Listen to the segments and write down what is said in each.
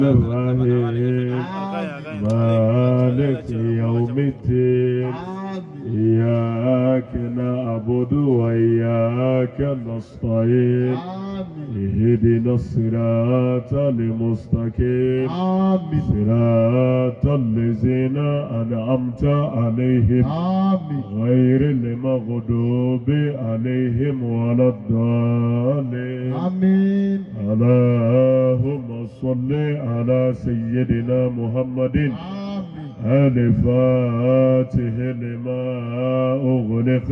الرحيم مالك يوم الدين إياك نعبد وإياك نستعين اهدنا الصراط المستقيم صراط الذين أنعمت عليهم غير المغضوب عليهم ولا الضالين آمين. اللهم صل على سيدنا محمد الفاتح لما أغلق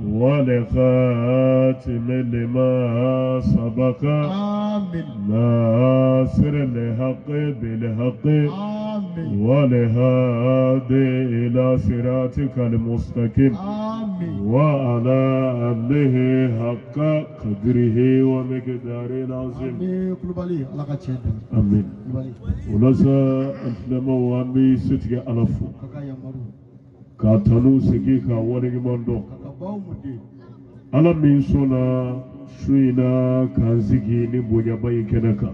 والخاتم لما سبق ناصر الحق بالحق والهادي إلى صراطك المستقيم وعلى آله حق قدره ومقداره العظيم آمين. ولسا أسلم وامي ستك ألفو كاتنو سكيكا ونغماندو على من سونا شوينا كانزيكي نبونيا باين كنكا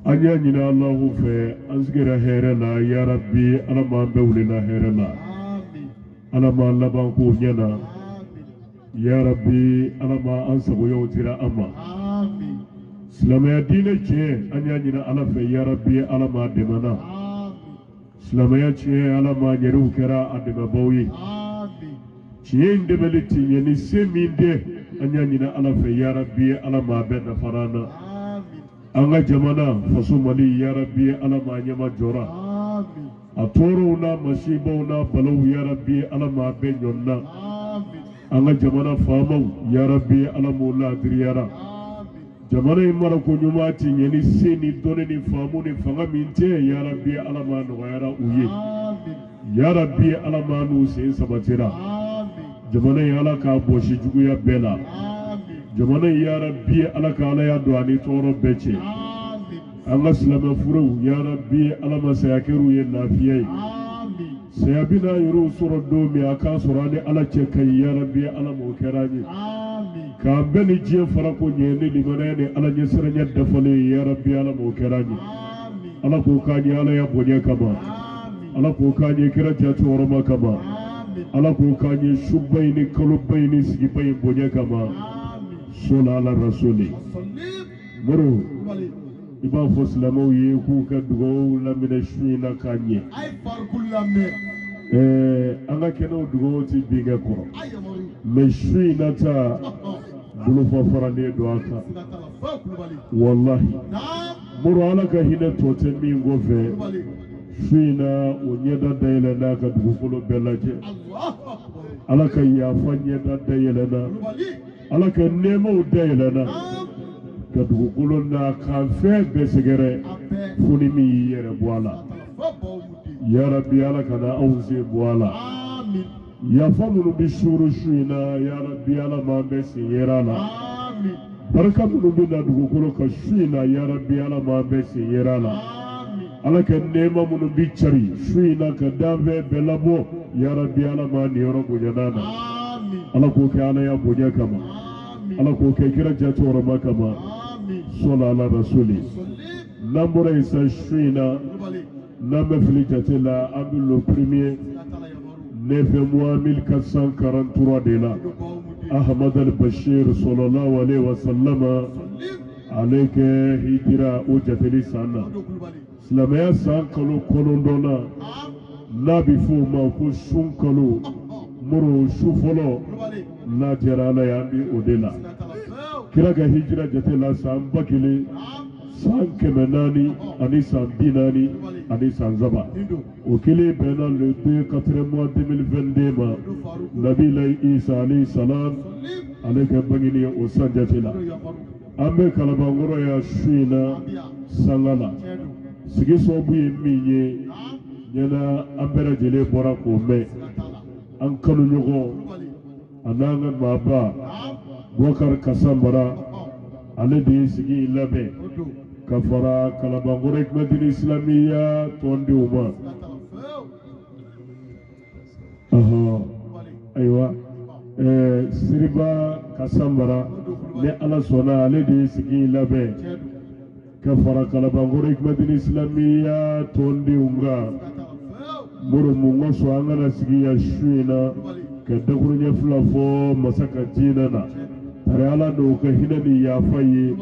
أنيا نينا الله في أنزغير هيرنا يا ربي أنا ما بولنا هيرنا أنا ما لبانكو نينا يا ربي أنا ما أنسبو يوتيرا أما سلامي دين جي أنيا نينا الله في يا ربي أنا ما دمنا سلامي جي أنا ما نيرو كرا أدم بوي جين دملتي يعني سمين دي أنيا نينا الله في يا ربي أنا ما بين فرانا أنا جمانا فسومالي يا ربي أنا ما نيما جورا أطورونا مصيبونا بلو يا ربي أنا ما بين يونا أنا جمانا فامو يا ربي أنا مولا دريارا جمانا إمارا كنيوماتي يعني سيني دوني فاموني فغامينتي يا ربي أنا ما نغيرا ويه يا ربي أنا ما نوسي سباتيرا جمانا يالا كابوشي جوغو يا بيلا جمانا يا ربي أنا كالا يا دواني تورو بيتي أنا سلام فرو يا ربي أنا ما سيكرو ينافيي سيابنا يرو سورة دومي أكا سوراني على تشكي يا ربي أنا موكراني كامبني جي فرقو نيني لمناني على نسرني الدفلي يا ربي أنا موكراني على كوكاني على يا بنيا كما على كوكاني كرا جاتو ورما كما على كوكاني شبيني كلوبيني سيبين بنيا كما صلى على رسولي مرو إبا فسلمو يكو كدغو لمن الشوينة كاني أنا كنو دغو تي بيغا كورو مشوينة تا بلوفا فراني دواكا والله مرو على كهينة توتمي غوفي شوينة ونيدا دايلنا كدغو كلو بلاجي على كيافا نيدا دايلنا على كنمو دايلنا kadugulona kanfe besegere funimi yere bwala ya rabbi ala kana auze bwala ya famunu bishuru shuina ya rabbi ala mambesi yerala baraka munu bina dugulo ka shuina ya rabbi ala mambesi yerala ala kanema munu bichari shuina kadave belabo ya rabbi ala mani yoro bujanana ala ko kana ya bunya kama ala ko kira jatora makama صلى على رسولي نمبر إساشوينا نمبر فليجاتلا أبو لو premier 9 mois 1443 ديلا أحمد البشير صلى الله عليه وسلم عليك هيدرا أوجاتلي سانا سلاميا سانكالو كولوندونا نبي فوما كوشونكالو مرو شوفولو ناجرالا يامي أوديلا kiraga hijira jatela sambakili sankemenani ani sambinani ani sanzaba okili bena le 2 mois 2022 ma nabi lay isa alayhi salam aleka bangini o sanjatela ambe kalabangoro ya shina sangala sigi sobu yeminye nyana ambera jele bora ko me an kanu nyogo ananga baba Bokar Kasambara aledi sigi labe kafara kalabangore madina islamiyya tondi uma aywa Siriba Kasambara ne ala sona aledi sigi labe kafara kalabangoro hikmatin islamiyya tondi unga muru mungo so angana sigi ya shuina kadakurunya flafo masaka jinana tare ala do ka hinani ya fayi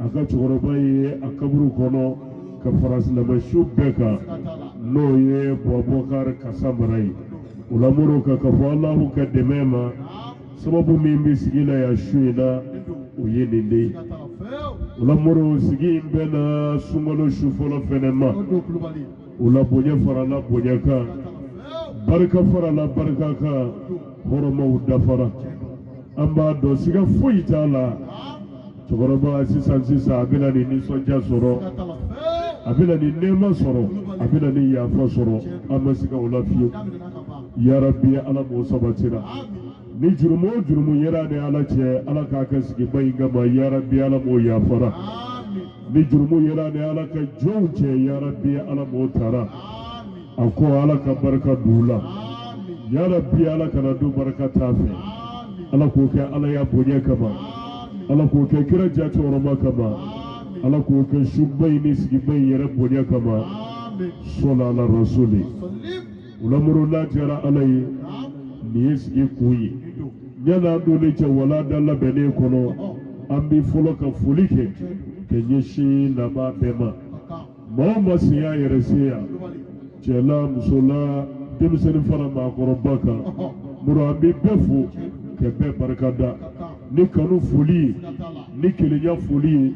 aka chorobaye akaburu kono kafara islama shubeka no ye Bubakar Kasamrai ulamuru ka kafa Allahu kademema sababu mimi sigila ya shuina uyininde ulamuru sigi mbena sungolo shufolo fenema ulabonya farala bonyaka barka farala barka ka horoma udafara amba do siga fuitala chogoroba sisa abila ni nisonja soro abila ni nema soro abila ni yafa soro amma siga ulafiyo ya rabbi ala mo sabatira ni jurumu yara ne ala ce ala ka ka sigi bai gama ya rabbi ala mo yafara ni jurumu yara ne ala ka jonce ya rabbi ala mo tara ako ala ka barka dula ya rabbi ala ka du barka tafe ala ko kai ala ya bonye kama ala ko kai kira jace oroma kama ala ko kai shubai ni sigi bai yara bonye kama sallallahu ala rasuli ulamuru la jara alai ni sigi kuyi yana dole ce wala dalla bene kono an bi folo ka fulike kenye shi na ba bema mama siya yare siya cela musola demseni fara ma korobaka muru an bi befu ke be barkada ni kanu fuli ni kelenya fuli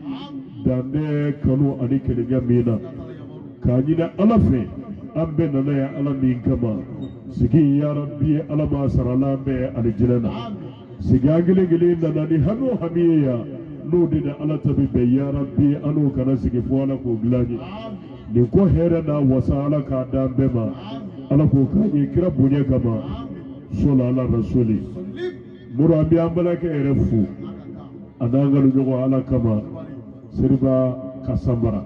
dande kanu ani kelenya mina kanyina alafe an be nana ya ala min kama sigi ya rabbi ala ma sarala be aljilana sigi angile gile nana ni hanu hamiya no dina ala tabi be ya rabbi anu kana sigi fuala ko glani ni ko hera na wasala ka dambe ma ala ko kanye kira bunye kama sola ala rasuli murambi ambala ke erefu anangalu jogo ala kama siriba kasambara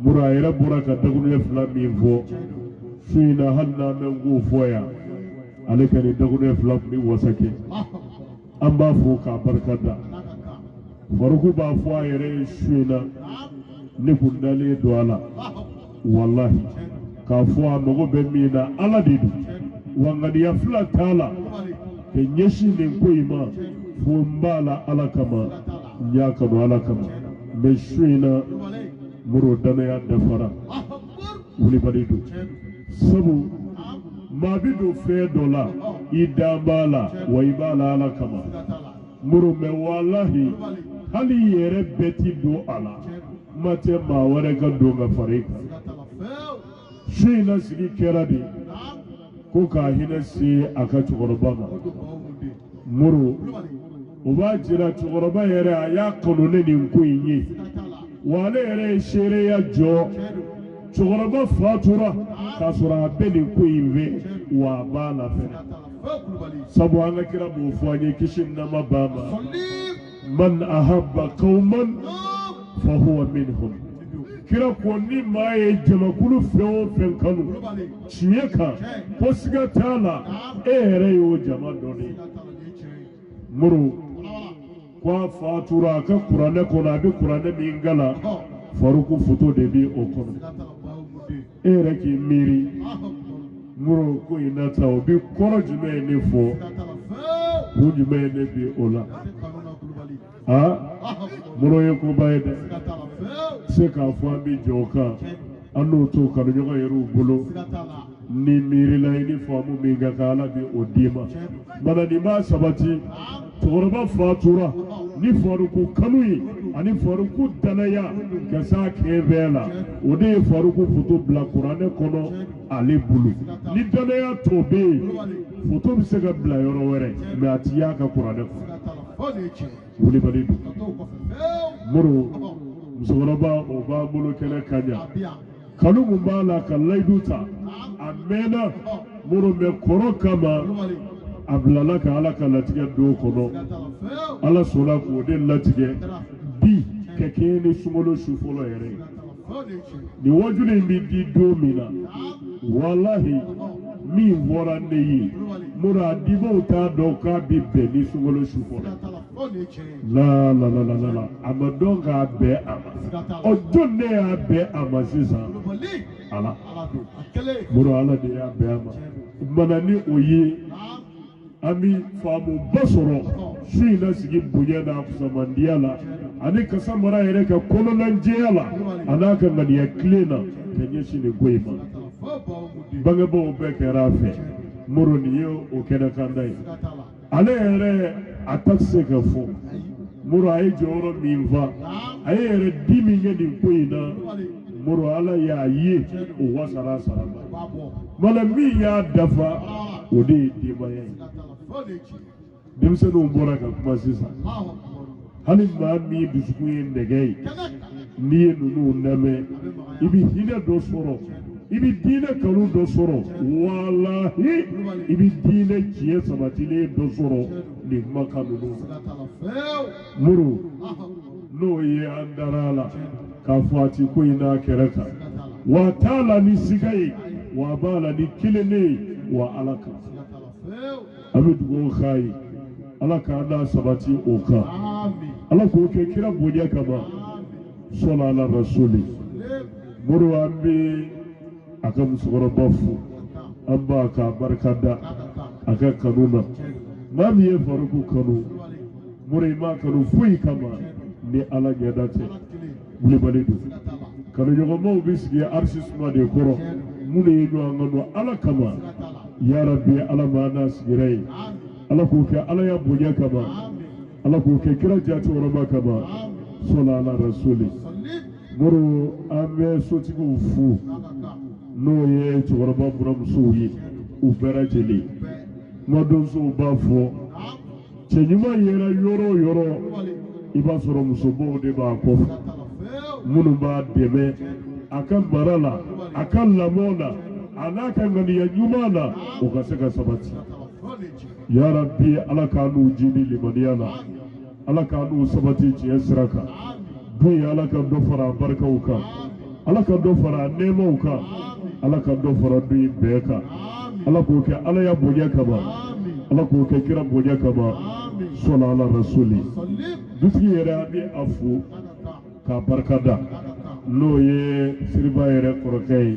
mura ira buraka dagunu fla minfo suina halna mengu foya alika ni dagunu fla mi wasake amba fo ka barkada faruku ba fo ayre suina ni kundale doala wallahi ka fo amago be mina ala didu wangani ya fla tala ke nyeshi ni koima fo mbala ala kama nyaka do ala kama me suina muro dana ya dafara wuli balidu sabu mabidu fe dola idambala wa ibala ala kama muro me wallahi hali yere beti do ala mate ma ware ga do nga farika shi na sigi keradi ko ka hina si aka chugorobama muro uba jira chugoroba yere aya konone ni nkuinyi wale yere shere ya jo chugoroba fatura kasura beni kuinve wa bala fe sabu anga kira bu fanye kishin na mabama man ahabba qauman fa huwa minhum kira konni maye jamakulu feo fenkanu chiyeka posiga tala ere yo jamadoni muru kwa fatura ka kurane kona bi kurane mingala faruku foto de bi okono ere ki miri muru ko inata obi koro jume ne fo jume ne bi ola muru ye ko bayde se ka fo bi joka anu to kanu nyoga yeru bolo ni miri la ini fo mu minga kala bi odima bana ni ma sabati tugoroba fatura ni faruku kanui ani faruku danaya kasa kevela ode faruku foto bla qur'ane kono ali bulu ni danaya tobe foto bisega bla yoro were me atiya ka qur'ane ko wuli bali muru musogoroba oba bulu kele kanya kanu mumbala kalaiduta amena muru me korokama ablala ka ala ka latige do kono ala sola ko de latige bi keke ni sumolo shufolo yere ni wajuli mi di do mina wallahi mi wora neyi mura dibo ta do ka bi be ni sumolo shufolo La la la la la la. Amadonga be ama. Ojone ya be ama sisa. Ala. Muro ala de ya be ama. Manani oye. Ami famu basoro. Shina sigi bunya na kusamandiala. Ani kasamara yereka kono lanjiala. Anaka ngani ya klina. Kenyeshi ni goima. Bangabo beke rafe. Muro niyo okena kandai. Ale ere atakse ka fo. Muro ay joro minva. Ay ere dimi ngeni koina. Muro ala ya ye o wasara saraba. Mala mi ya dafa odi dimaya. Dimse no mbora ka kuma sisa. Hali ma mi dusukuye ndegei. Niye nunu name. Ibi hina do soro. Ibi dine kalu do soro. Wallahi. Ibi dine kiye sabatile do soro. Ni maka nunu. Muru. No ye andarala. Kafati kuina kereka. Watala ni sigai. Wabala ni kilene. Wa alaka. Abid go khai. Alaka anda sabati oka. Alaka uke kira bonya kama. Sola ala rasuli. Muru ambi aka musugoro bafu. Amba aka barkada. Aka kanuna. Mami ye faruku kanu. Muru ima kanu fui kama. Ni ala nyadate. Muli balidu. Kanu yogomo ubisigi arsisma de koro. Muni inu anganu ala kama. Ya Rabbi ala maana sigirai. Ala kuke ala ya bonya kama. Ala kuke kira jati orama kama. Sola ala rasuli. Muru ame sotiku ufu. No ye choraba buram suyi. Ubera jeli. Madonso ubafo. Chenyuma yera yoro. Iba soro musobo de ba kofu. Munu ba deme. Akan barala. Akan lamona. Anaka ngani ya nyumana. Ukaseka sabati. Ya Rabbi ala kanu jini limaniana. Ala kanu sabati chiyesraka. Dui ala kan dofara barka uka. Ala kan dofara nema uka. Ala kan dofara dui beka. Ala kuke ala ya bonya kama. Ala kuke kira bonya kama. Sola ala rasuli. Duski yere abi afu. Ka barkada. No ye siriba yere korokei.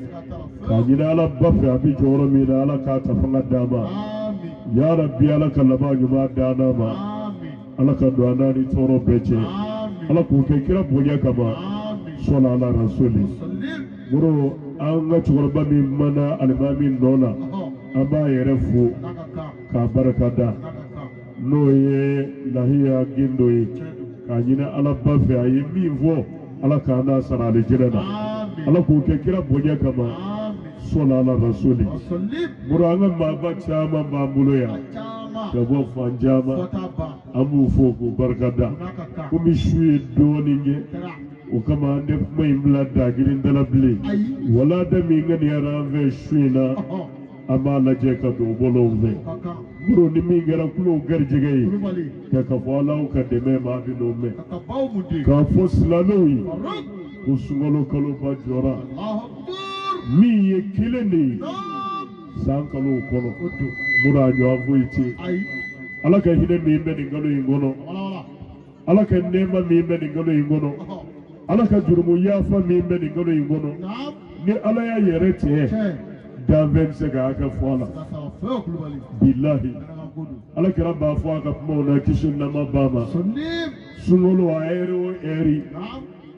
Ka jina ala bafe abi joro mina ala ka tafanga dama. Ya Rabbi ala kan laba nyuma dana ma. Ala kan doana ni toro beche. Ala kuke kira bonya kama. Sola ala rasuli. Muro anga chugorba mi mana alimami nona. Amba yere fu. Ka barakada. No ye lahiya gindoye. Ka jina ala bafe ayi mi vo. Ala kana sara alijirana. Ala kuke kira bonya kama. Sola ala rasuli. Muro anga maba chama mambulo ya. Kabo fanjama. Amu foku barkada. Kumi shuye doninge. Ukama ande kuma imla dagirin dalabli. Wala da minga ni aranve shuina. Ama laje ka do bolove. Muro ni mingera kulo garjigei. Ka fala uka deme ma binome. Ka foslanoyi. Kusungolo kalo bajora. Mi ye kileni. Sankalo kono. Mura nyavu iti. Alaka hide mi imbe ningalo ingono. Alaka nema mi imbe ningalo ingono. Alaka jurumu yafa mi imbe ningalo ingono. Ni ala ya yerete. Daven sega aka fwala. Billahi. Alaka rabba fwa aka pumona kishin nama bama. Sungolo aero eri.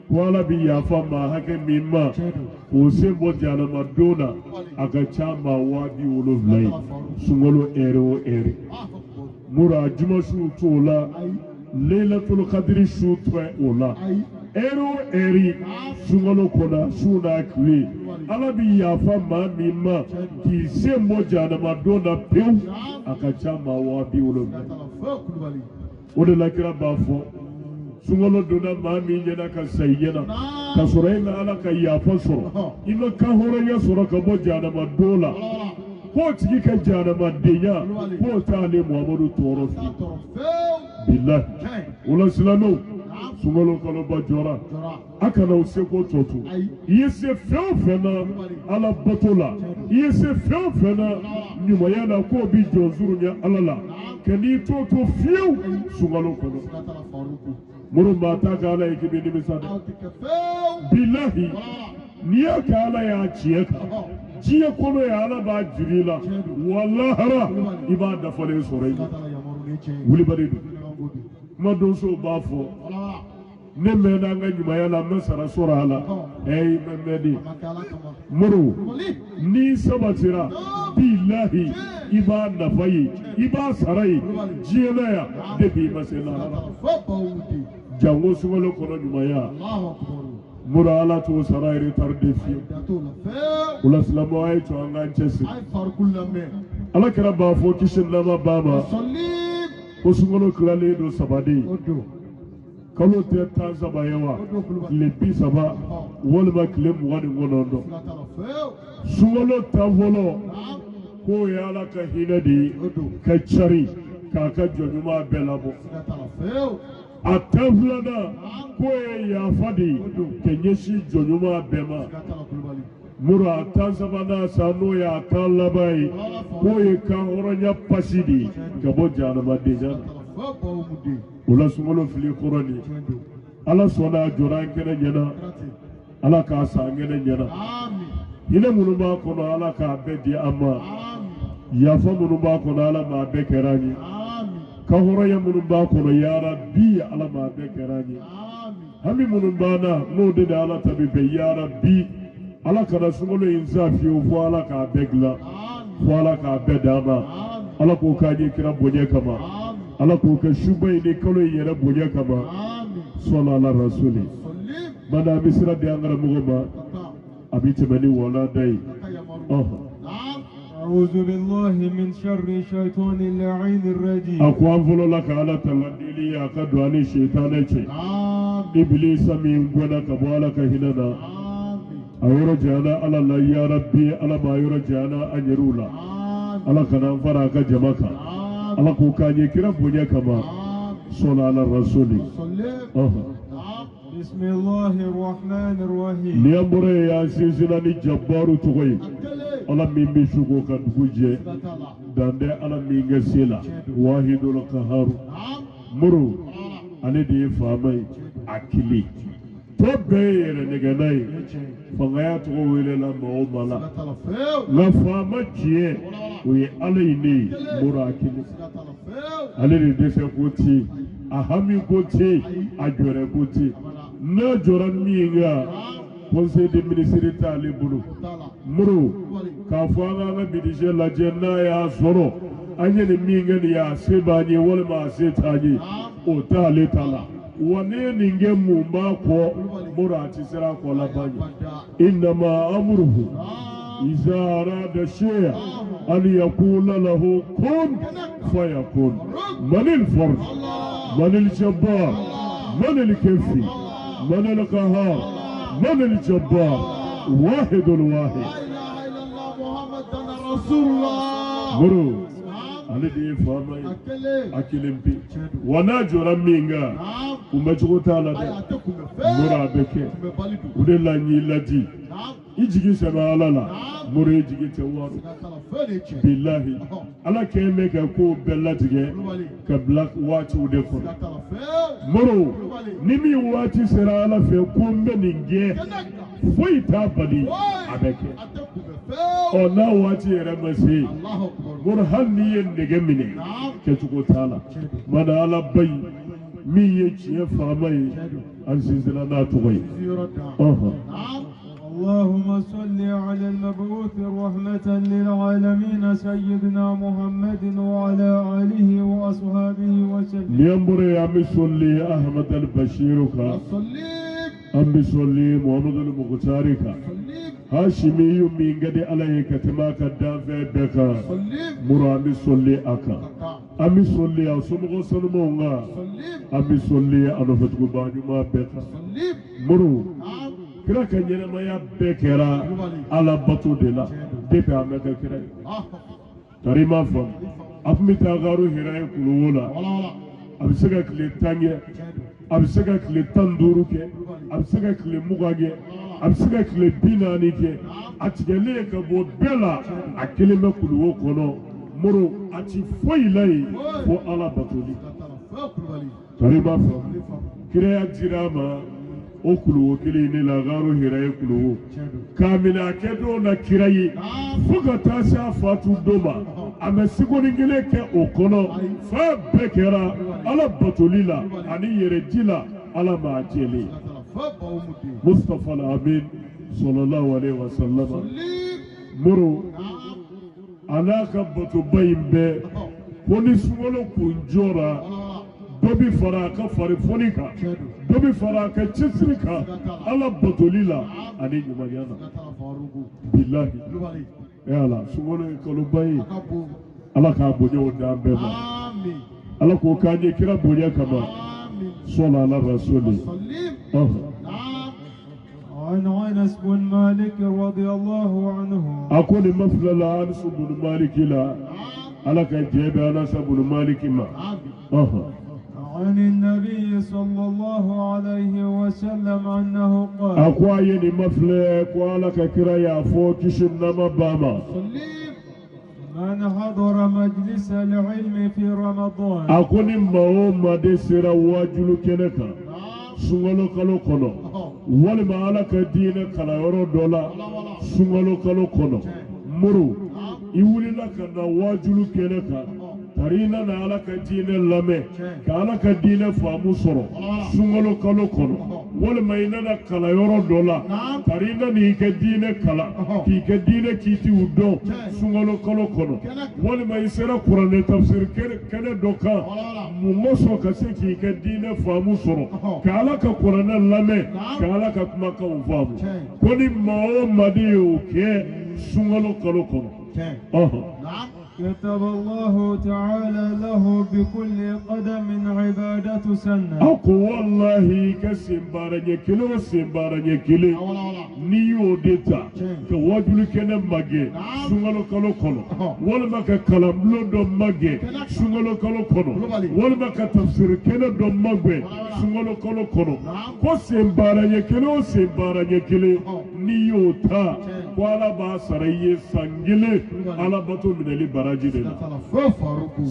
Wala bi yafa ma hake mima. Ose mojana madona. Aka chama wadi ulovlai. Sungolo ero eri. Mura juma shutu ola. Laylatul Qadri shutu ola. Ero eri. Sungolo kona shuna kwe. Ala bi yafa ma mima. Ki se mojana madona peu. Aka chama wadi ulovlai. Ode lakira bafo. Sungolo dona mami nyena ka sayena ka sorena ala ka yafa soro ino ka horoya soro ka bojana madola ko tigi ka jana madenya ko tale Muhammadu torofi billahi wala silano sungolo kalo bajora akana useko toto yese fena ala batola yese fena nyuma yana ko bi jozuru nya alala kani to fiu sungalo kono muru mata ka ala ikibi ni misada billahi niya ka ala ya chiyeka jiya kono ya ala ba jirila wallahara ibada fale sore wuli baridu madoso bafo ne mena nga nyumaya la mesara sora ala memedi muru ni sabatira billahi iba nafayi iba sarai jiyela ya debi masela jango sungalo kono nyumaya mura ala to sarai retarde fi ula islamu ay to anga chesi ala kira bafo kishin lama bama ko sungalo krale do sabade kalo te tanzaba yawa lebi saba walma klem wani ngonondo sungalo tavolo ko yala ka hinadi ka chari ka ka jonyuma belabo atavlana ko ya fadi kenyeshi jonyuma bema mura tanzaba na sano ya kalabai ko e ka horonya pasidi gabo jana madejana ula sungalo fili koroni ala sona joran kene nyana ala ka sangene nyana ina munuma kono ala ka bedi amma ya fa munuma kono ala ma be kerani ka horoya munuma kono ya rabbi ala ma be kerani hami munuma na no de ala tabi be ya rabbi ala kana sungalo inzafi o ala ka begla ala ka bedama ala ko ka je kira bonye kama ala ko ka shubai ne kalo yere bonya kama sallallahu alaihi rasuli bana misra de angara mugoma abite bani wala dai a'udhu billahi min sharri shaytanir la'inir rajim akwa volo la kala taladili ya kadwani shaytane ce iblis min gona ka bala ka hinana ayoro jana ala la ya rabbi ala ma yoro jana anyirula ala kana fara ka jamaka ala ko kanye kira bonya kama sallallahu rasuli bismillahir rahmanir rahim niambure ya sizina ni jabbaru tugoy ala mimbi shugo ka duguje dande ala minga sila wahidul qahar muru ale de famay akili to beyere neganay fangaya to wele la maumala la fama kie we alaini murakili ale de se koti ahami koti ajore koti na joran minga conseil de ministre talibulu muru ka fanga na bidije la jenna ya soro anye ni minga ni ya sebanye wala ma setanye o tale tala wane ninge mumba ko murati sira ko labanye inma amruhu iza arada shay'a an yaqula lahu kun fayakun manil fard manil jabbar manil kafi manil qahar manil jabbar wahidul wahid la ilaha illallah muhammadan rasulullah muru alidi famay akilimpi wana jora minga umejota la de mura beke udela nyilati ijigi sana alala mura ijigi tewaru billahi ala keme ka ko bellatige ka black watch ude ko muru nimi wati sera ala fe kumbe ninge foi tabali abeke ona wati yere masi burhani yende mine ke tuko tala mana ala bay mi yeci famay azizina na tugoy اللهم صل على المبعوث رحمة للعالمين سيدنا محمد وعلى آله وأصحابه وسلم ينبر يا مسولي أحمد البشيرك أم بسولي محمد المختارك هاشمي من قد عليك تماك الدافع بك مرامي صلي أكا أمي صلي أسمغ سنمونغا أمي صلي أنا فتقباني ما بك مرو kira ka ɲɛnɛmaya bɛɛ kɛra ala bato de la depuis a mɛ kɛ kira ye tari ma faamu a tun bɛ taa garo hira ye kulowo la a bɛ se ka tile 10 kɛ a bɛ se ka tile 15 kɛ a bɛ se ka tile 20 kɛ a bɛ se ka tile 40 kɛ a tigɛlen ka bɔ bɛɛ la a kelen bɛ kulowo kɔnɔ muru ati foyi la ye fo ala batoli tari b'a fɔ kiraya dira ma o kuluwo kelen ne la garo hira ye kuluwo k'a minɛ a kɛ don na kira ye fo ka taa se a fatu don ma a bɛ sigoni kelen kɛ o kɔnɔ fɛn bɛɛ kɛra ala batoli la ani yɛrɛji la ala m'a jɛlen Mustafa Amin sallallahu alaihi wasallam muru ana ka batoba in bɛɛ ko ni sunkalo kun jɔra dɔ bi fara a ka farifoni kan dɔ bi fara a ka cɛsiri kan ala batoli la ani ɲumanya na bilahi ala sunkalo ye kaloba ye ala k'a bonya o d'an bɛɛ ma ala k'o k'an ye kira bonya kama sɔla ala rasuli عن أنس بن مالك رضي الله عنه أكون مثل أنس بن مالك لا على كجيب أنس بن مالك ما عن النبي صلى الله عليه وسلم أنه قال أكوين مثل أكوالك كرايا فوتش النما باما من حضر مجلس العلم في رمضان أكون ما دسر واجل كنكا sungalo kalo kono walima ala ka diine kala yɔrɔ dɔ la sungalo kalo kono muru i wulila ka na wajulu kɛnɛ kan tari i nana ala ka diine lamɛn ka ala ka diine faamu sɔrɔ sungalo kalo kɔnɔ walima i nana kala yɔrɔ dɔ la tari i nana i ka diine kala k'i ka diine kiitiw dɔn sungalo kalo kɔnɔ walima i sera kuranɛ tafsiri kɛnɛ dɔ kan mun ma sɔn ka se k'i ka diine faamu sɔrɔ ka ala ka kuranɛ lamɛn ka ala ka kumakanw faamu ko ni maa o maa de y'o kɛ sungalo kalo kɔnɔ كتب الله تعالى له بكل قدم عبادة سنة أكو والله كسيمبارني كيلو سيمبارني كيلو نيو ديتا كواجل كنا ماجي سونغالو كالو كولو ولا ما كلام لو دو ماجي سونغالو كالو كولو ولا ما كتفسير كنا دو ماجي سونغالو كالو كولو كو سيمبارني كيلو نيو تا ولا باسريه سانجيلي على باتو من البر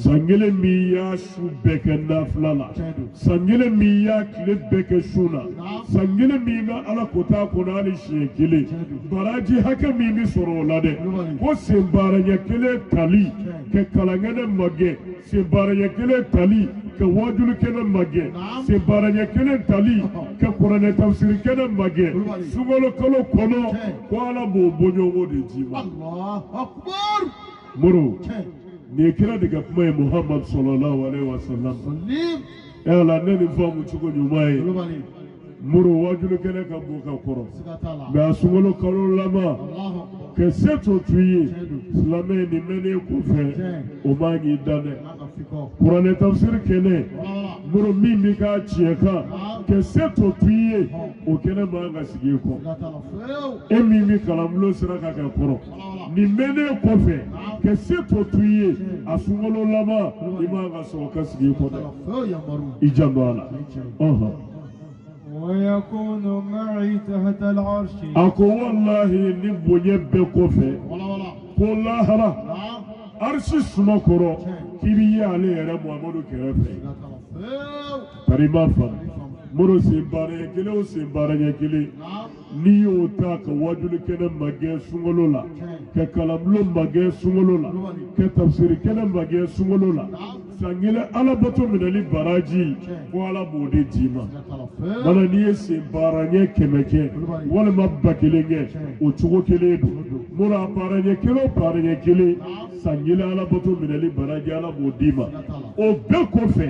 sangele mi ya su bɛkɛ nafila la sangele mi ya tile bɛkɛ su la sangele mi na ala kota kɔnɔ hali siɲɛ kelen baraji hakɛ min bi sɔrɔ o la dɛ ko senbaaraya kelen tali ka kalankɛnɛ magɛ senbaaraya kelen tali ka wajulu kɛnɛ magɛ senbaaraya kelen tali ka kuranɛ tafsiri kɛnɛ magɛ sunkalo kalo kɔnɔ ko ala b'o bɔɲɔgɔnko de d'i ma muru ni kira daga kuma ye Muhammad sallallahu alaihi wasallam ala ne ni famu cogo ɲuman ye muru wajulu kɛnɛ ka bɔ ka kɔrɔ mɛ a sunkalo kalo lama ka se to tu ye silamɛ ni mɛnɛ kɔfɛ o man k'i da dɛ kuranɛ tafsiri kɛnɛ muru min bɛ k'a tiɲɛ kan ka se to tu ye o kɛnɛ man ka sigi i kɔ e min bɛ kalanbulon sira kan ka kɔrɔ nin mɛnɛ kɔfɛ ka se to tu ye a sunkalo lama i man ka sɔrɔ ka sigi i kɔ dɛ i janto a la ويكون معي تحت العرش أكو والله نبو يبكوفي قول لاهرة عرش سمكرو كيبي عليه محمد كرفي تريما فا مرو سيمبارا يكيلي و سيمبارا يكيلي نيو تاك واجل كنا مجي سنغلولا ككلاملو مجي سنغلولا كتفسير كنا مجي سنغلولا sangile ala bato minali baraji ko ala b'o de d'i ma mana n'i ye senbaara ɲɛ 100 walima 1000 o cogo kelen don mura baara ɲɛ 1 o baara ɲɛ 1 sangile ala bato minali baraji ala b'o d'i ma o bɛɛ kɔfɛ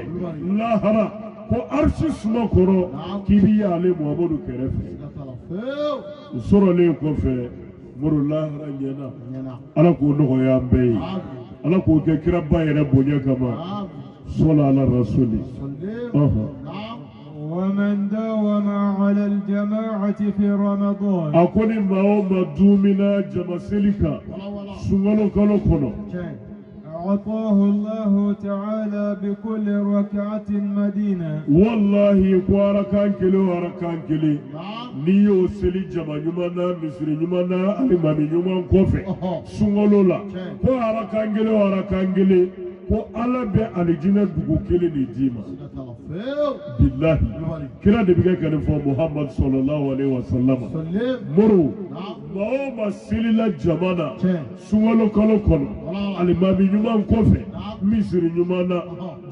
lahara ko arshi suma kɔrɔ k'i b'i y'ale Muhamadu kɛrɛfɛ o sɔrɔlen kɔfɛ muru lahara ɲɛna ala k'o nɔgɔya an bɛɛ ye ala k'o kɛ kira ba yɛrɛ bonya kama sɔla ala rasuli ومن داوم على الجماعة في رمضان أكون ما هو مدومنا جمسلك سنغلو كلو كنو أعطاه الله تعالى بكل ركعة مدينة. والله كواركان كيلو وركان كيلي نيو سلي جما يمانا مصر يمانا الإمام يمان كوفي سنغولولا كواركان كيلو وركان كيلي ko ala be alijina dugu kelen ni dima billahi kira de biga kan fo Muhammad sallallahu alaihi wasallam muru ma silila jamana suwalo kalo kono alimami nyuma kofe misiri nyuma na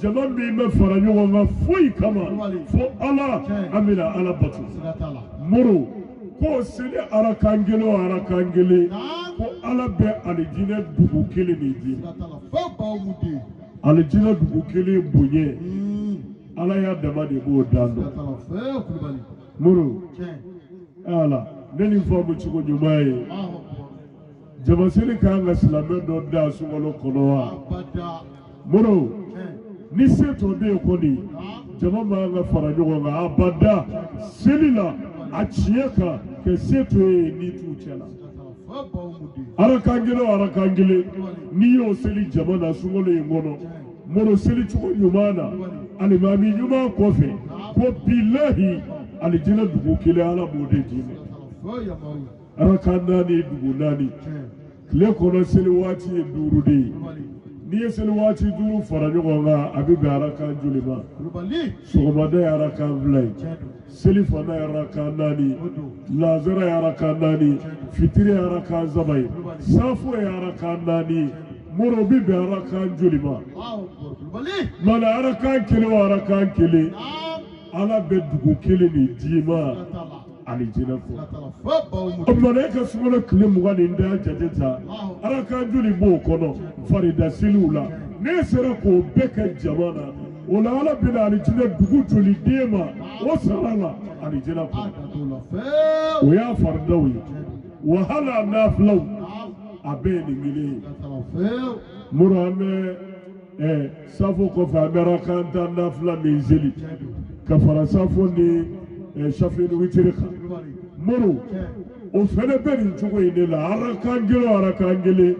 jama bi me fara nyuma nga foi kama fo ala amina ala batu muru ko sili arakangele ko ala be alijina dugu kelen ni dima alijina dugu kelen bunye ala ya dama de bo dando muru ala neni famu chiko nyumaye jama sili kanga silame do da sungolo konoa muru ni seto be koni jama ma nga fara nyugo nga abada silila achiyeka ke seto ni tuchela arakangele niyo seli jamana sungolo yengono moro seli chuko nyumana alimami nyuma kofe ko billahi alijina dugu kile ala mode jine arakanda ni dugu nani kile kono seli wati durudi niye seli wati duru fara nyugo nga abibe arakanjulima sogomade arakanvlai seli fana arakanani lazara arakanani fitiri arakanzabai safo arakanani moro bibe arakanjulima mana arakan kile ala be dugu kile ni dima alijina ko malaika sumana kile mugani nda jajeta arakanjuli bo kono farida silula ne sera ko beka jamana wala ala bila alijina dugu joli dema o sarala alijina ko o ya fardawi wa hala naflaw abeni mili murame safo ko fa merakanta nafla mizeli kafara safo ni shafin witirika muru o fene beri nchugo ine la arakangele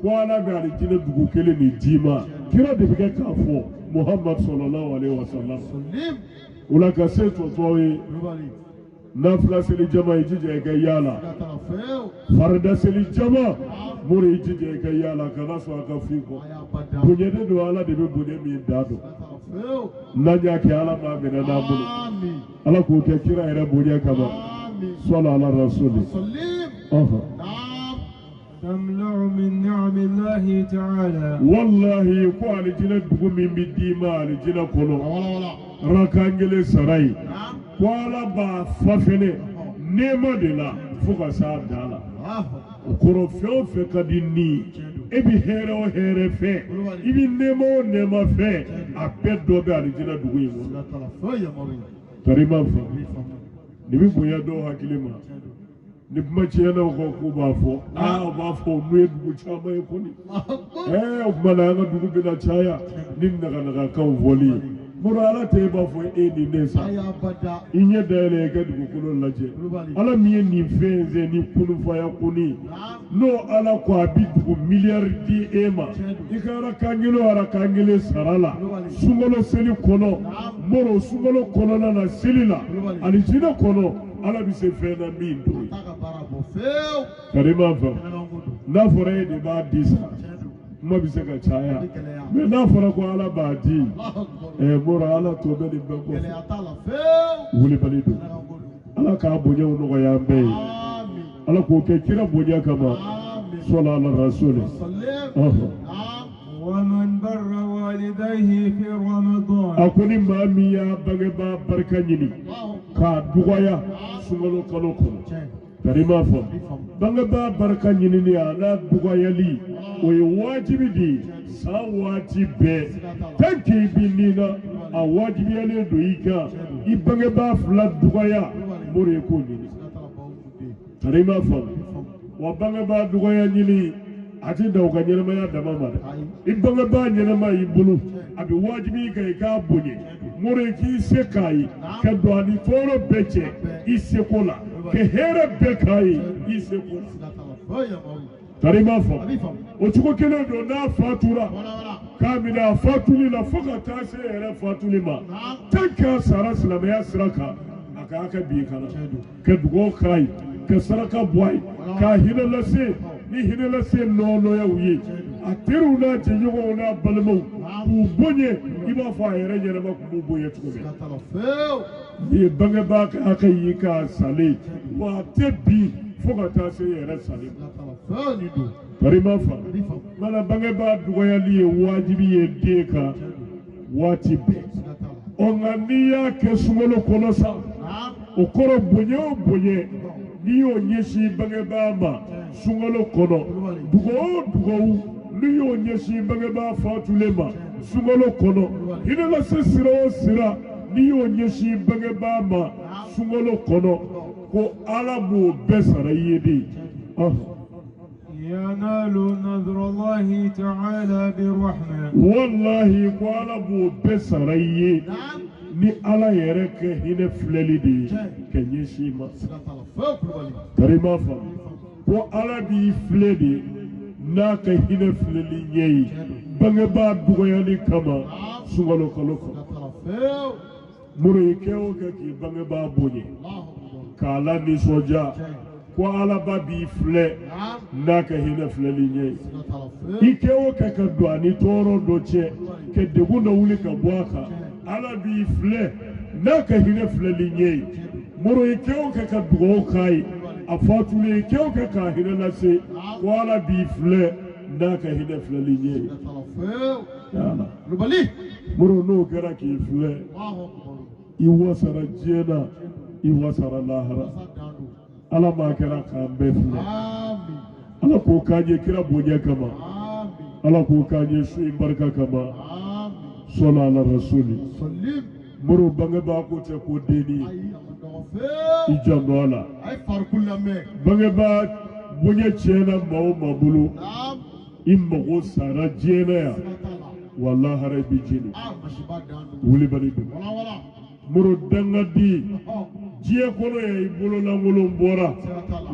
ko ala be alijina dugu kele ni dima kira de bige kafo Muhammad sallallahu alaihi wasallam ulaka seto towe nafla seli jama ijije ga yala farda seli jama muri ijije ga yala kana so aka fiko bunyede do ala de be bunye mi dado nanya ke ala ma be na bulu ala ko ke kira ere bunye kama sallallahu alaihi rasul تملأ من نعم الله تعالى والله يقول جنا دغمي بديما جنا كولو راكانجل سراي قال با ففنه نيما دلا فوكا سادالا كورو فيو فكديني ebi here o here fe ibi nema fe abedo be ali jina dugu yimo tarima fa nibi boya do hakilima ni machiyana ko bafo bafo mwedu chama yekoni umana nga dugu bina chaya ninna kana ka voli murala te bafo ni nesa inye dele ga dugu kulo laje ala miye ni fenze ni kunu faya kuni no ala kwa bidugu miliardi ema ikara kangelo ara kangele sarala sungolo seli kono moro sungolo kono na selila alijina kono ala bise fena mindo karima fa na fore de ba disa mo bise ka chaya me na fore ko ala ba di mora ala to be de be ko wuli balido ala ka bonya no ko yambe ala ko ke kira bonya kama sallallahu rasul ومن بر والديه في رمضان أكوني مامي يا بغبا بركانيني كادوغايا سمالو كالوكو كريما فم بغبا بركانيني أنا دوغايا لي ويواجب دي ساواجب تنكي بنينا أواجب يلي دويكا إبغبا فلا دوغايا موريكوني كريما فم وبغبا دوغايا نيني ati da uga nyerema ya damama ibanga ba nyerema ibulu abi wajibi ka bunye more ki sekai ka do ani foro beche isekola ke here bekai isekola tarima fa o cogo kelen don n'a fatura k'a minɛ a fatuli la fo ka taa se yɛrɛ fatuli ma tant que sara silamɛya sira kan a k'a kɛ bi kana ka dugawu k'a ye ka saraka bɔ a ye k'a hinɛ lase ni hinɛ lase nɔɔnɔyaw ye a teriw n'a jɛɲɔgɔnw n'a balimaw k'u bonya i b'a fɔ a yɛrɛ ɲɛnama tun b'u bonya cogo min ni ye bangebaa ka hakɛ y'i k'a salen wa a tɛ bi fo ka taa se yɛrɛ salen tarima fa mana bangebaa dɔgɔyali ye wajibi ye den kan waati bɛɛ nka n'i y'a kɛ sunkalo kɔnɔ sa o kɔrɔ bonya o bonya n'i y'o ɲɛsin bangebaa ma sunkalo kɔnɔ dugawu o dugawu n'i y'o ɲɛsin bangebaa fatulen ma sunkalo kɔnɔ hinɛ lase sira o sira n'i y'o ɲɛsin bangebaa ma sunkalo kɔnɔ ko Ala b'o bɛɛ sara i ye de. ينال نذر الله تعالى برحمة والله ko Ala b'o bɛɛ sara i ye ni Ala yɛrɛ kɛ hinɛ filɛli de ye ka ɲɛsin ma. Karima fa ko Ala b'i filɛ de n'a ka hinɛ filɛli ɲɛ ye bangebaa dɔgɔyali kama sunkalo kalo kɔnɔ. Muru i kɛ o kɛ k'i bangebaa bonya k'a la nisɔndiya ko Ala ba b'i filɛ n'a ka hinɛ filɛli ɲɛ ye. I kɛ o kɛ ka don a ni tɔɔrɔ dɔ cɛ ka degun dɔ wuli ka bɔ a kan Ala b'i filɛ n'a ka hinɛ filɛli ɲɛ ye. Muru i kɛ o kɛ ka dugawu k'a ye a fatulen i kɛ o kɛ k'a hinɛ lase ko Ala b'i filɛ n'a ka hinɛ filɛli ɲɛ ye. Muru n'o kɛra k'i filɛ i wasara diɲɛ na i wasara lahara. Ala m'a kɛra k'an bɛɛ filɛ Ala k'o k'an ye kira bonya kama Ala k'o k'an ye su in barika kama sɔli ala rasuli. Muru bangebaa ko tɛ ko denni i janto a la bangebaa bonya tiɲɛna maa o maa bolo i mago sara diɲɛ na yan wa lahara i bɛ jeni wulibali don. Muru dangadi diɲɛ kɔnɔ ya i bololankolon bɔra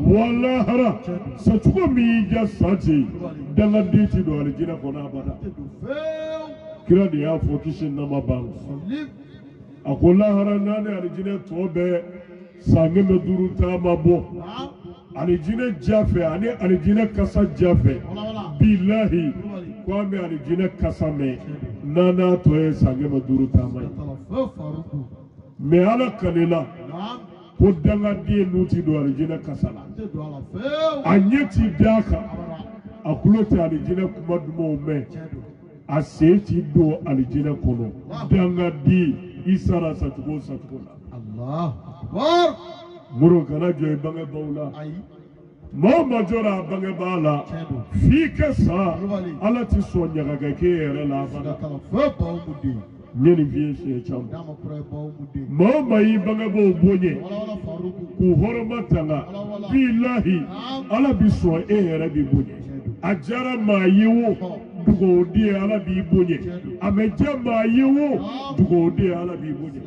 wa lahara sacogo min y'i ja sa ten dangadi ti don alijinɛ kɔnɔ abada. Kira de y'a fɔ kisi nama b'a la a ko lahara n'a ni alijinɛ tɔ bɛɛ san 500 taama bɔ alijinɛ ja fɛ ani alijinɛ kasa ja fɛ bilahi ko an bɛ alijinɛ kasa mɛn n'an n'a tɔ ye san 500 taama ye. Mais Ala kanela ko dangadi n'u ti don alijinɛ kasa la a ɲɛ ti d'a kan a kulo tɛ alijinɛ kuma dumanw mɛn a sen ti don alijinɛ kɔnɔ dangadi i sara sacogo o sacogo la. Muru kana jɔ i bangebaaw la maa o maa jɔra a bangebaa la f'i ka sa Ala ti sɔn ɲaga k'e yɛrɛ la abada. Nye ni fiye siɲɛ caman maa o maa y'i bangebaaw bonya k'u hɔrɔma tanga bilahi Ala bi sɔn e yɛrɛ bi bonya. A diyara maa ye o dugawu di ye Ala b'i bonya a ma diya maa ye o dugawu di ye Ala b'i bonya.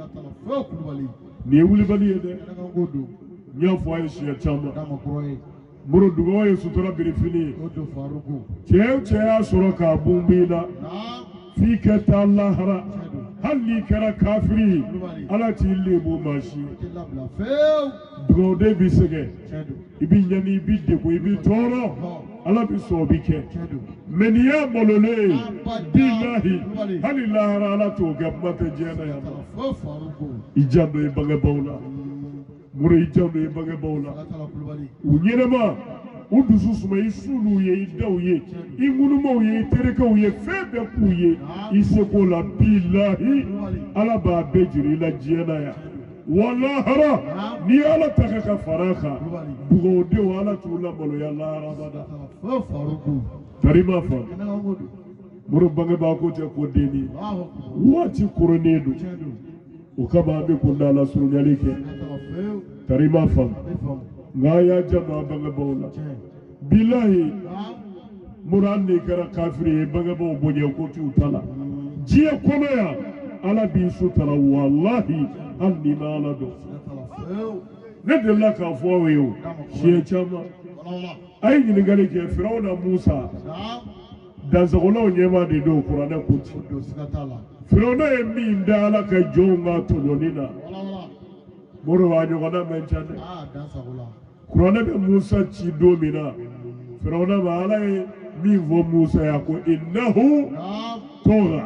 Nin ye wulibali ye dɛ n y'a fɔ a ye siɲɛ caman. Muru dugawu ye sutura birifini ye cɛ o cɛ y'a sɔrɔ k'a bun b'i la f'i ka taa lahara hali n'i kɛra kafiri Ala t'i lebu maa si ye. Dugawuden b'i sɛgɛn i b'i ɲani i b'i degun i b'i tɔɔrɔ Ala bi sɔn o bi kɛ mais n'i y'a malolen ye bilahi hali lahara Ala t'o kɛ kuma tɛ diɲɛ na yan. I janto i bangebaaw la Muru i janto i bangebaaw la u ɲɛnɛma u dusu suma i sulu ye i daw ye i ŋunumaw ye i terikɛw ye fɛn bɛɛ k'u ye i seko la bilahi Ala b'a bɛɛ jiri i la diɲɛ na yan wa lahara ni Ala ta ka fara a kan dugawudenw Ala t'u lamaloya lahara abada. Karima fa Muru bangebaa ko tɛ ko denni waati koronnen don o kama an bɛ kunda Ala surunyali kɛ. Karima fa nka y'a janto a bangebaaw la bilahi Muru hali n'i kɛra kafiri ye bangebaaw bonya ko t'u ta la diɲɛ kɔnɔ yan Ala b'i sutura wallahi hali n'i ma Ala dɔn. Ne delila k'a fɔ aw ye o siɲɛ caman a ye ɲininkali kɛ Firawuna Musa dansagolaw ɲɛmaa de don kuranɛ ko ten Firawuna ye min da Ala ka jɔnw ka tɔɲɔni na Modibo a ɲɔgɔnna mɛn ca dɛ kuranɛ bɛ Musa ci don min na Firawuna ma Ala ye min fɔ Musa ya ko innahu tɔgɔ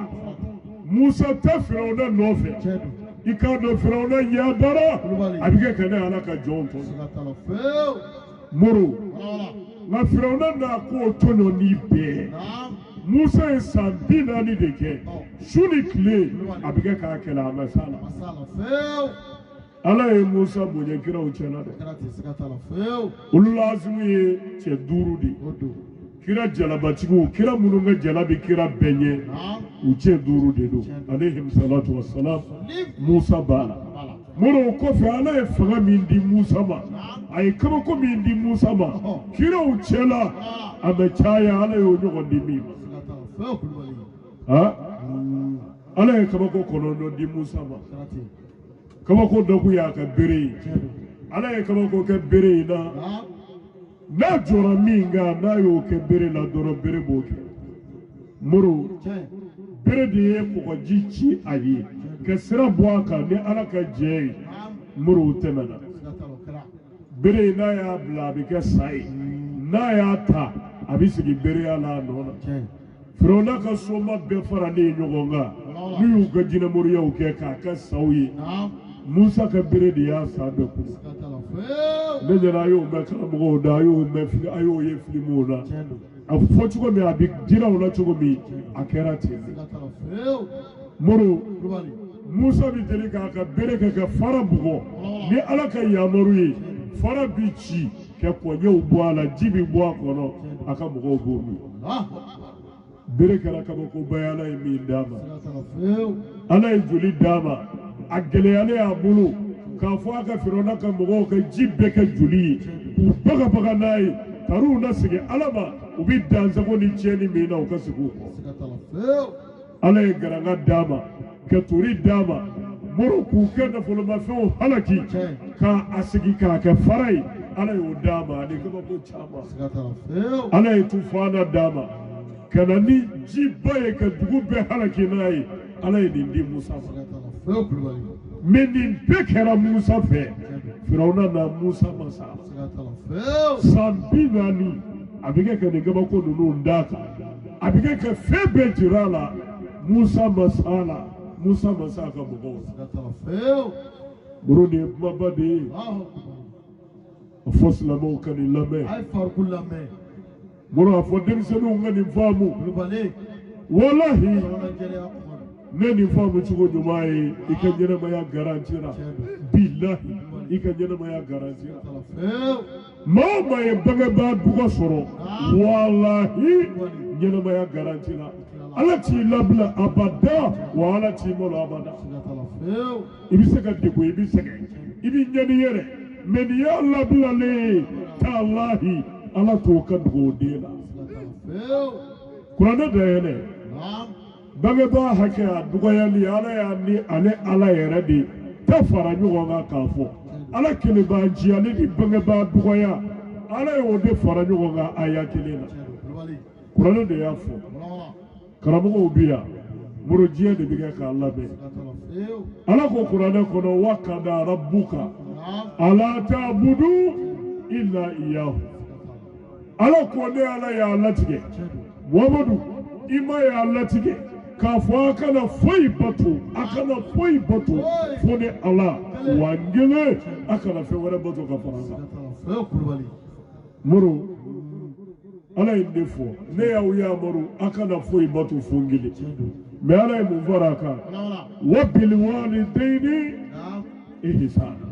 Musa tɛ Firawuna nɔfɛ i k'a dɔn Firawuna yadara a bɛ kɛ ka ne Ala ka jɔnw tɔɲɔ Modibo nka Firawuna n'a ko tɔɲɔni bɛɛ Musa ye san 40 de kɛ su ni tile a bɛ kɛ k'a kɛlɛ a ma s'a la Ala ye Musa bonya kiraw cɛla dɛ olu lazimu ye cɛ 5 de kira jalabatigiw kira minnu ka jala bɛ kira bɛɛ ɲɛ u cɛ 5 de don alayhim salatu wassalam Musa b'a la Modibo kɔfɛ Ala ye fanga min di Musa ma a ye kabako min di Musa ma kiraw cɛla a bɛ caya Ala y'o ɲɔgɔn di min ma Ala ye kabako 9 di Musa ma kabako dɔ kun y'a ka bere ye Ala ye kabako kɛ bere in na n'a jɔra min kan n'a y'o kɛ bere la dɔrɔn bere b'o kɛ Modibo bere de ye kɔgɔji ci a ye ka sira bɔ a kan ni Ala ka jɛ ye Modibo tɛmɛna bere in n'a y'a bila a bɛ kɛ sa ye n'a y'a ta a bɛ sigi bereya la a nɔ na Firawuna ka soma bɛɛ faralen ɲɔgɔn kan n'u y'u ka jinɛmoriyaw kɛ k'a kɛ saw ye Musa ka bere de y'a sa bɛɛ kunu ne ɲɛna a y'o mɛn karamɔgɔw da a y'o ye filimuw la a fɔ cogo min a bɛ jiraw la cogo min a kɛra ten Modibo Musa bɛ deli k'a ka bere kɛ ka fara bugɔ ni Ala ka yamaru ye fara bi ci ka kɔɲɛw bɔ a la ji bi bɔ a kɔnɔ a ka mɔgɔw b'o min bere kɛra kabakoba ye Ala ye min d'a ma Ala ye joli d'a ma a gɛlɛyalen a bolo k'a fɔ a ka Firawuna ka mɔgɔw ka ji bɛɛ kɛ joli ye k'u bagabaga n'a ye taruw na sigi Ala ma u bɛ dansago ni tiɲɛni min na u ka sigi u kɔ Ala ye garanga d'a ma ka tori d'a ma Modibo k'u kɛ nafolomafɛnw halaki k'a sigi k'a kɛ fara ye Ala y'o d'a ma ani kabako caman Ala ye tufana d'a ma ka na ni ji ba ye ka dugu bɛɛ halaki n'a ye Ala ye nin di Musa ma mais nin bɛɛ kɛra Musa fɛ Firawuna na Musa ma sa san 40 a bɛ kɛ ka nin kabako ninnu d'a kan a bɛ kɛ ka fɛn bɛɛ jira a la Musa ma sa la Musa ma sa ka mɔgɔw la Modibo nin ye kumaba de ye a fɔ silamɛw ka nin lamɛn Modibo a fɔ denmisɛnninw ka nin faamu walahi ne nin faamu cogo ɲuman ye i ka ɲɛnamaya garantira bilahi i ka ɲɛnamaya garantira maa o maa ye bangebaa dugɔ sɔrɔ walahi ɲɛnamaya garantira Ala t'i labila abada wa Ala t'i malo abada i bɛ se ka degun i bɛ sɛgɛn i bɛ ɲɛni yɛrɛ mais nin y'a labilalen ye talahi Ala t'o ka dugawu den na kuranɛ dayɛlɛ bangebaa hakɛ a dɔgɔyali Ala y'a ni ale Ala yɛrɛ de ta fara ɲɔgɔn kan k'a fɔ Ala kelen b'a ji ale ni bangebaa dɔgɔya Ala y'o de fara ɲɔgɔn kan aya kelen na kuranɛ de y'a fɔ karamɔgɔw bi yan Modibo diɲɛ de bɛ kɛ k'a labɛn Ala ko kuranɛ kɔnɔ wa kada rabbuka ala ta'budu illa iyyahu Ala ko ne Ala y'a latigɛ Muhamadu i ma y'a latigɛ k'a fɔ a kana foyi bato fo ni Ala wa n kelen a kana fɛn wɛrɛ bato ka fara a kan Modibo Ala ye ne fɔ ne y'aw yamaru a kana foyi bato fo n kelen mais Ala ye mun fara a kan wa bil walidayni ihsana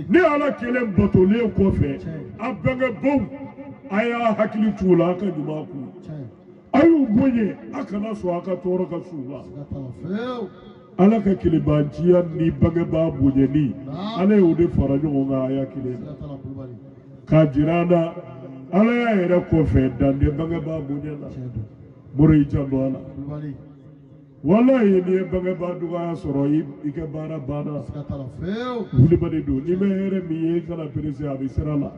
ni Ala kelen batolen kɔfɛ a bangebaw a y'a hakili t'u la a ka ɲuman k'u a y'u bonya a kana sɔn a ka tɔɔrɔ ka s'u la Ala ka kelebanciya ni bangebaa bonyani Ala y'o de fara ɲɔgɔn kan aya kelen na k'a jira an na Ala y'a yɛrɛ kɔfɛ dande bangebaa bonya na Modibo i janto a la wallahi ni ye bangebaa dɔgɔya sɔrɔ i ka baara banna wulibali don ni bɛ hɛrɛ min ye i kana perese a bɛ sira la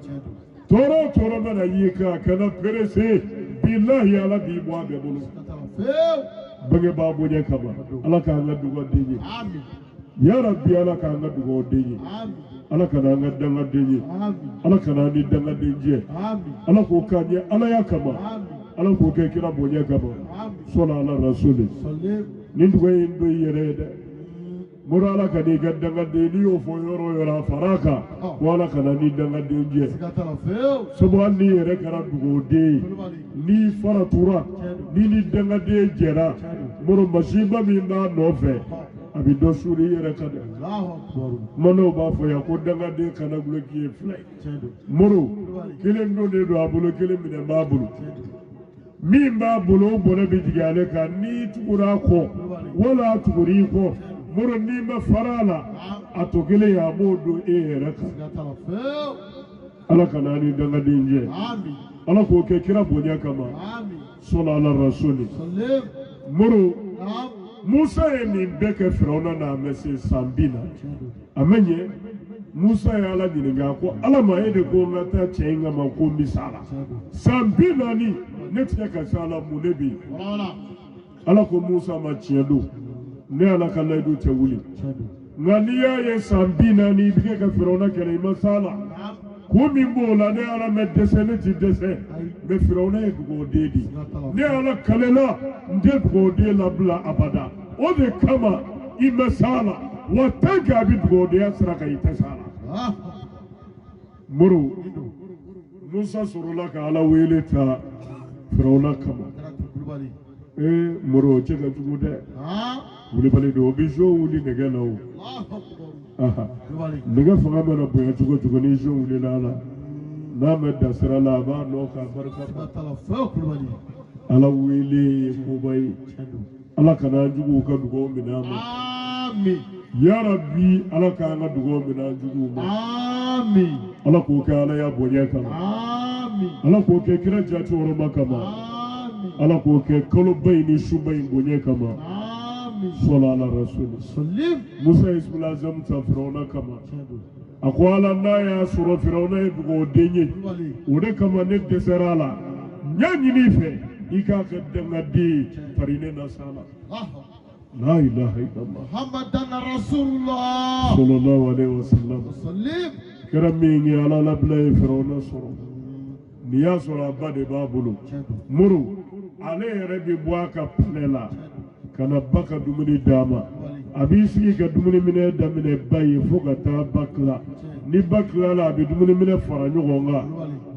toro mana yika kana perese billahi ala bi bo abe bulu bange babu nya kama ala ka nga dugo dinyi amin ya rabbi ala ka nga dugo dinyi amin ala ka nga danga dinyi amin ala ka ni danga dinyi amin ala ko kanye ala ya kama amin ala ko ke kira bo nya kama amin sala ala rasul sallallahu nindugo indo yerede mura ala ka ni danga dinyi o fo yoro faraka wala ka ni danga dinyi subhan ni yere kara dugo de ni faratura ni danga de jera muru masiba mi na nofe abi do suri yere kada Allahu akbar mano ba fo ya ko danga de kana gulo ki fly muru kelen do de do abulo kelen mi de babulu mi babulu bole bi digale ka ni tukura ko wala tukuri ko muru ni ma farala atokele ya modu yere ka ala kana ni danga dinje amin ala ko ke kira bonya kama amin sallallahu rasuli muru Musa ni beke Firauna na mese sambina amenye Musa ya ala dininga ko ala ma ede ko ngata chenga ma ko misala sambina ni netia ka sala munebi ala ko Musa ma chiedo ne ala ka laidu te wuli ngania ye sambina ni beke ka Firauna kele masala kumi mbola ne ala me desene ti dese me Firauna e go dedi ne ala kalela nde go de la bla abada o de kama imesala watanga bi go de asra ka itasala muru Musa surula ka ala wele ta Firauna kama muru chega tugude wuli bale do bijo wuli negela o aha nega fanga mena boya tugo ni jo wuli lala na me dasra la ba no ka barka tala fa kulbali ala wili ko bay ala kana jugu ka dugo mina amin ya rabbi ala kana dugo mina jugu amin ala ko ka ala ya boya kama amin ala ko ke kira jati woro makama amin ala ko ke kolo bay ni shubai boya kama صلى على رسول سلم موسى اسم لازم تفرعون كما أقوال النايا سورة فرعون يبغوا ديني وده كما نتسرالا نياني نيفه إيكا كدنا دي فريننا سالا لا إله إلا الله محمد رسول الله صلى الله عليه وسلم سلم كرميني على لبلا فرعون سورة نيا سورة بعد بابلو مرو عليه ربي بواكا بللا kana baka dumuni dama abisi ga dumuni mine damine bayi foka ta bakla ni bakla la abi dumuni mine fara nyogonga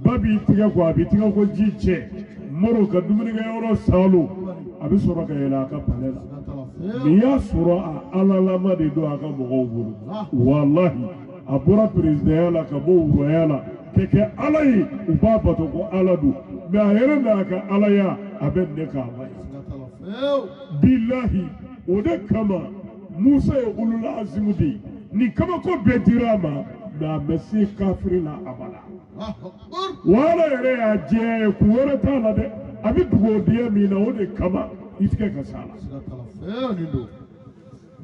babi tiga ko jiche moro ka dumuni ga yoro salu abi soro ka yela ka palela ni ya soro ala lama de do aka mogo bulu wallahi abura president la ka bo royala keke alai ubaba to ko aladu me ayere na ka alaya aben ne ka bai billahi ode kama Musa ya ulul azimudi ni kama ko bedirama na mesi kafiri la abala wala yere ya je kuwara tala de abi dugo dia mi na ode kama itike kasala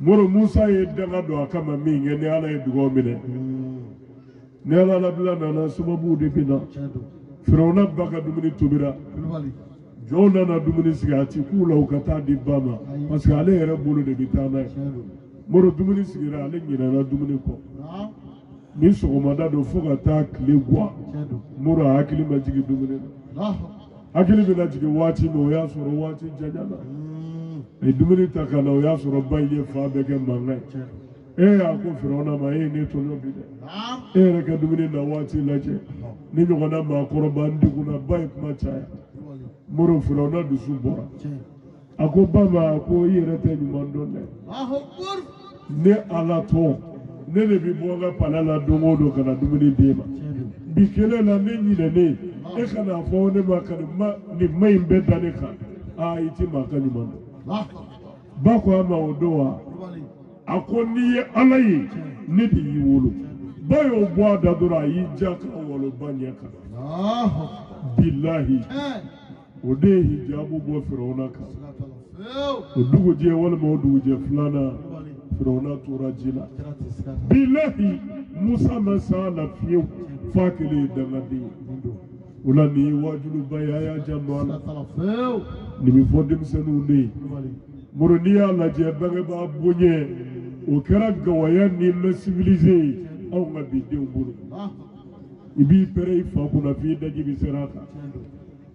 moro Musa ya daga do kama mi ngene ala ya dugo mine ne ala la bila na sababu de bina Firauna baka dumuni tubira Jona na dumuni sigati kula ukata di bama parce que ale yere bolo de bitana moro dumuni sigira ale nyina na dumuni ko ni sogomada do foga ta klegwa moro hakili majigi dumuni hakili bina jigi wati no ya soro wati jajana e dumuni takana ya soro baye fa bege manga ako Firauna ma ne to no bide reka dumuni na wati laje ni nyogona ma koroba ndiguna baye kuma chaya moro Firauna du subora ako baba ako yere te ni mandone ne ala to ne le bi boga palala dongo do kana dumuni dema bikele la ne nyine ne e kana fo ne ma kana ma ni mai mbeda ne ka iti makani mando bako ama odoa ako ni alayi ne di yiwolo bayo bwa dadura yi jaka wolo banyaka billahi ode hijabu bo Firauna ka odugo je wala mo odugo je fulana Firauna tura jila billahi Musa masala fiyo fakile dangadi Ula ni wajulu bayaya jamala. Ni mi fodim senuni. Muruniya la jebanga ba bunye. O kera gawaya ni me civilisé. Au nga bide umburu. Ibi pere ifa kuna vida jibi seraka.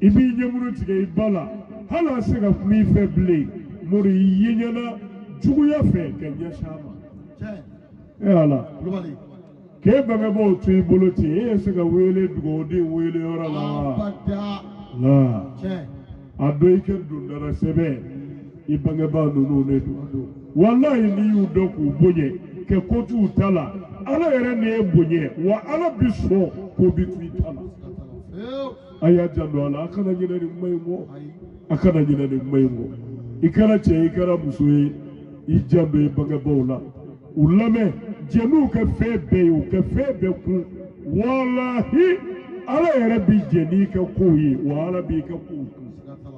Ibi nyemuru tige ibala. Hala sega mi feble. Muri yenyana juguya fe kenya shama. Hala. Ke banga bo tu ibuluti. Sega wele dugodi wele ora la. La. Adoike dundara sebe. Ibanga ba nunu nedu. Wallahi ni yudoku bunye. Ke kotu utala. Ala yere ne bunye. Wa ala biso ko bitu itala. Aya jando ala akana nyina ni mmaymo. Akana nyina ni mmaymo. Ikara che ikara musuye. Ijambe banga bola. Ulame jenu ke febe ku. Wallahi ala yere bi jeni ka kuyi. Wa ala bi ka ku.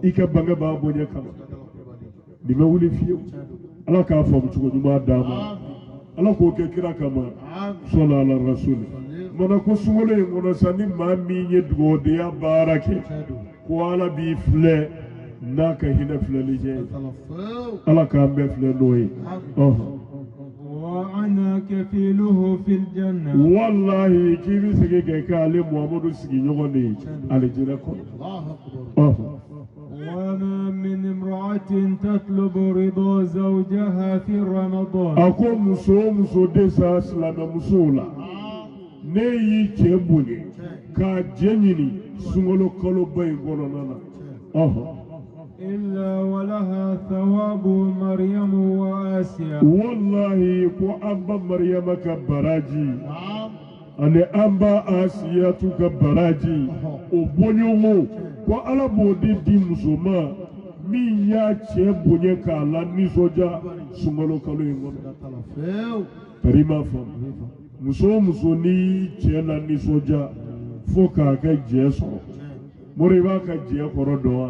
Ika banga ba bunye kama. Dime wuli fiyo. Ala ka famu chuko nyuma dama. Ala ko ke kira kama. Sola ala rasuli. Mana ko sungole ngona sani mami nye dugode ya barake. Ko ala bi fle. Naka hina fle lije. Ala ka ambe fle noe. وأنا كفيله في الجنة. والله كيف سيجي كالي محمد سيجي يغني على جنكم. وما من امرأة تطلب رضا زوجها في رمضان. أكو مسو ديسا سلام مسولا. نيي كيبوني كاجيني سمولو كلو باي غونانا. إلا ولها ثواب مريم وآسيا. والله كو أمبا مريم كبراجي. أنا أمبا آسيا كبراجي. وبنيومو كو على بودي دي مسوما. Mi ya che bunye ka la ni soja sumolo kalu ingono. Tarima fam. Muso ni che la ni soja foka ka jeso. Moriba ka je korodoa.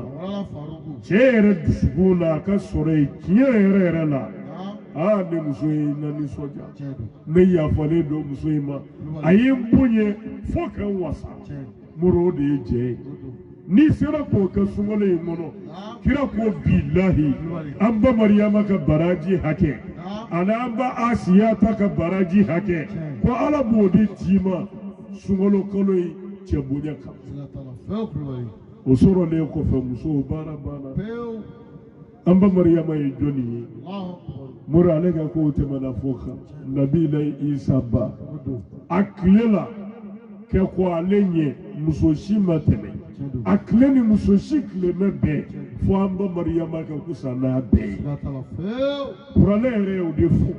Che ere disuguna ka sore kiye ere la. Ah ni muso na ni soja. Ne ya fale do muso ma. Ayi bunye foka wasa. Moro de je. Ni sera ko ka sumolo ingono. Kira ko billahi amba maryama ka baraji hake ana amba asiya ta ka baraji hake ko ala bodi tima sungolo koloi chebunya ka osoro le ko fe muso bara amba maryama yi joni mura le ga ko te mana foka nabi lay isa ba aklela ke ko alenye muso shima tele akleni muso shikle mebe fo amba maryama ka kusana be kuralere udefu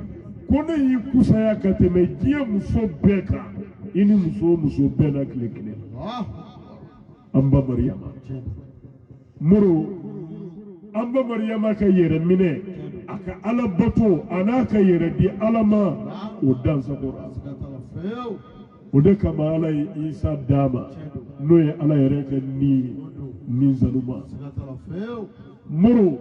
kone yi kusaya kateme jie muso beka ini muso bena klekle amba maryama muru amba maryama ka yere mine aka ala bato anaka yere di alama udan sakura ode kama ala isa dama noye ala yere ka ni zaluma muru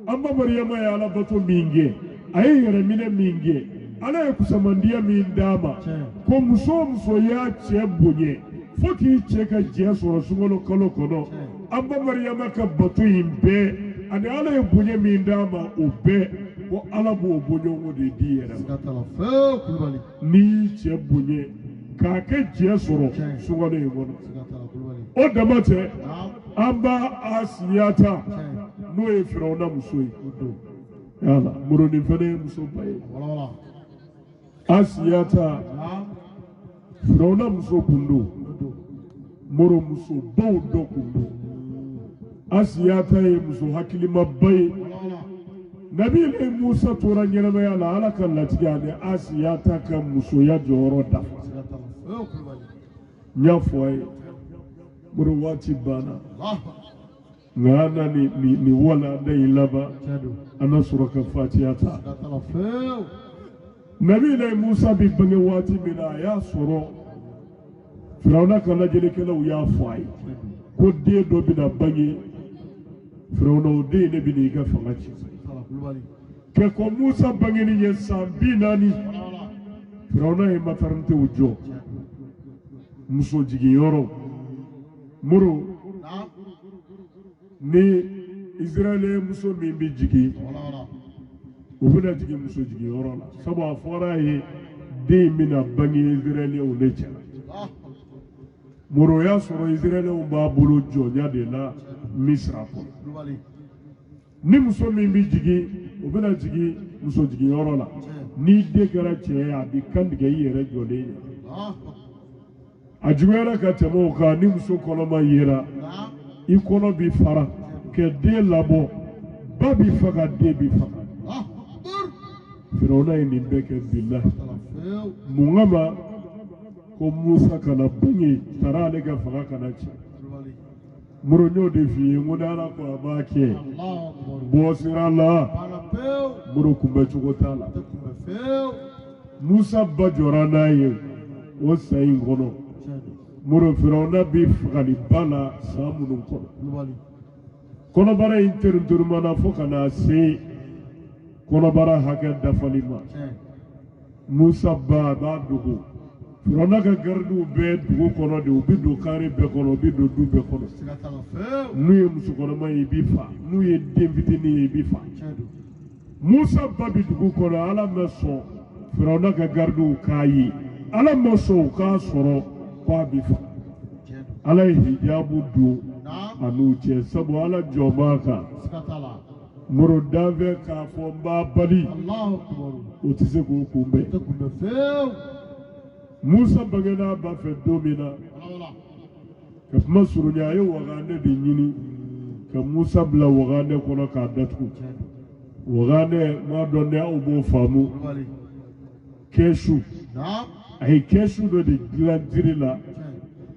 amba maryama ya ala bato minge ayi yere mine minge ala ya kusamandia min dama ko muso ya che bunye foki che ka je so sungolo kolo kono amba maryama ka bato imbe ani ala ya bunye min dama ube ko ala bo bunyo ngode di yere ni che bunye ka ke je soro sungolo ngono o damate amba asiyata no e Firauna musoi yala muroni fene muso baye asiyata Firauna muso kundu muro muso do kundu asiyata e muso hakilima baye nabi le Musa tora nyelama yala ala kan latigane asiyata kan muso ya joro da nyafoy muro wati bana ngana ni wala dai laba ana suraka fatiyata nabi le Musa bi bange wati mina ya soro Firauna kala jele kala ya fay ko de do bina bange Firauna de ne bini ga fangaci ke ko Musa bange ni yesambi nani Firauna e matarante ujo muso jigi yoro muru ni Israël muso min bi jigi u bɛna jigi muso jigiyɔrɔ la sabu a fɔra ye den bɛna bange Israël de cɛla muru y'a sɔrɔ Israël b'a bolo jɔnya de la Misra kɔnɔ ni muso min bi jigi u bɛna jigi muso jigiyɔrɔ la ni den kɛra cɛ ye a bɛ kantigɛ i yɛrɛ jɔlen ye a juguyara ka tɛmɛ o kan ni muso kɔnɔma yera i kɔnɔ bi fara ka den labɔ ba bi faga den bi faga Firawuna ye nin bɛɛ kɛ bilahi mun kama ko Musa kana bange taara ale ka faga kana cɛ muru y'o de f'i ye n ko ni Ala ko a b'a kɛ bɔ sira la muru kunbɛ cogo t'a la Musa ba jɔra n'a ye o sa in kɔnɔ muru Firawuna bi fagali ba la san minnu kɔnɔ kɔnɔbara in tɛrɛnturumana fo ka na se kɔnɔbara hakɛ dafali ma Musa ba b'a dogo Firawuna ka gardiw bɛɛ dugu kɔnɔ de u bi don kari bɛɛ kɔnɔ u bi don du bɛɛ kɔnɔ n'u ye musokɔnɔma ye i bi fa n'u ye den fitinin ye i bi fa Musa ba bi dugu kɔnɔ Ala ma sɔn Firawuna ka gardiw k'a ye Ala ma sɔn u k'a sɔrɔ k'a bi fa Ala ye hijabu don a n'u cɛ sabu Ala jɔ b'a kan muru danfɛ k'a fɔ n b'a bali o tɛ se k'o kunbɛn Musa bangena ba fɛ don min na ka kuma surunya a ye wagane de ɲini ka Musa bila wagane kɔnɔ k'a datugu wagane m'a dɔn ni aw b'o faamu kɛsu a ye kɛsu dɔ de dilan jiri la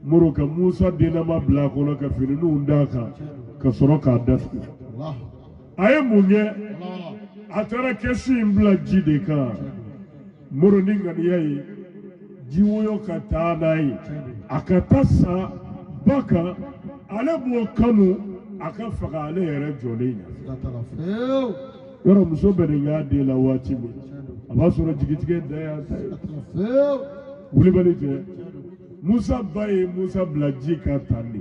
muru ka Musa dennama bila a kɔnɔ ka finiw d'a kan ka sɔrɔ k'a datugu a ye mun kɛ a taara kɛsu in bila ji de kan muru ni ŋaniya ye jiwoyo ka taa n'a ye a ka taa sa ba kan ale b'o kanu a ka faga ale yɛrɛ jɔlen ye yɔrɔ muso bɛ nin k'a den la waati min a b'a sɔrɔ jigitigɛ da y'a ta ye wulibali tɛ Musa ba ye Musa bila ji ka tan de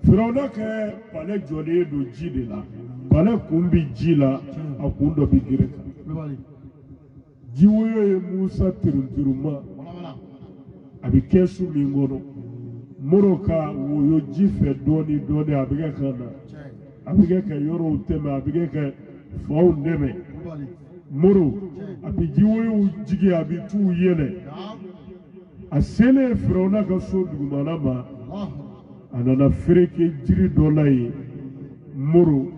Firawuna ka palais jɔlen don ji de la palais kun bi ji la a kun dɔ bi gere kan jiwoyo ye Musa turunturuma a bɛ kɛsu min kɔnɔ muru ka woyo ji fɛ dɔɔni dɔɔni a bɛ kɛ ka na a bɛ kɛ ka yɔrɔw tɛmɛ a bɛ kɛ ka faw nɛmɛ muru a bɛ jiwoyow jigi a bɛ t'u yɛlɛ a selen Firawuna ka so dugumana ma a nana fereke jiri dɔ la yen muru